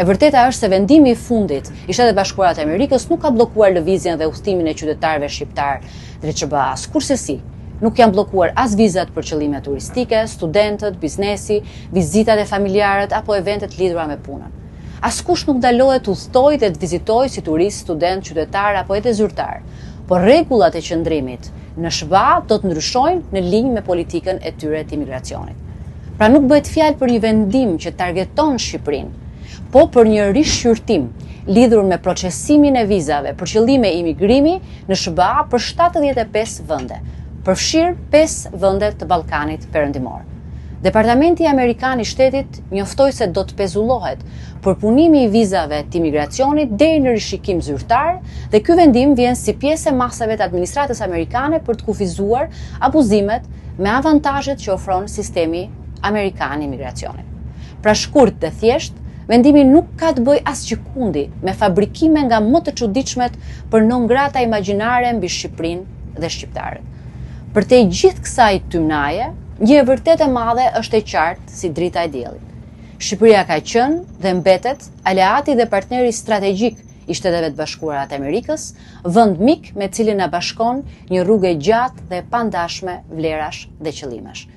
E vërteta është se vendimi i fundit i Shtetet Bashkuara të Amerikës nuk ka bllokuar lëvizjen dhe udhëtimin e qytetarëve shqiptar drejt SBA-s. Kurse nuk janë bllokuar as vizat për qëllime turistike, studentët, biznesi, vizitat e familjarët apo eventet lidhura me punën. Askush nuk ndalohet të udhtojë dhe të vizitojë si turist, student, qytetar apo edhe zyrtar. Por rregullat e qëndrimit në SBA do të ndryshojnë në linjë me politikën e tyre të imigracionit. Pra nuk bëhet fjalë për një vendim që targeton Shqipërinë, po për një rishqyrtim lidhur me procesimin e vizave për qëllime imigrimi në SBA për 75 vende, përfshirë 5 vende të Ballkanit Perëndimor. Departamenti Amerikan i Shtetit njoftoi se do të pezullohet përpunimi i vizave të imigracionit deri në rishikim zyrtar dhe ky vendim vjen si pjesë e masave të administratës amerikane për të kufizuar abuzimet me avantazhet që ofron sistemi amerikan i imigracionit. Pra shkurt dhe thjesht, vendimi nuk ka të bëjë asgjikundi me fabrikime nga më të çuditshmet për non grata imagjinare mbi Shqipërinë dhe shqiptarët. Përtej gjithë kësaj tymnaje, një e vërtet e madhe është e qartë si drita e diellit. Shqipëria ka qenë dhe mbetet aleati dhe partneri strategjik i Shteteve të Bashkuara të Amerikës, vend mik me cilin na bashkon një rrugë e gjatë dhe e pandashme vlerash dhe qëllimesh.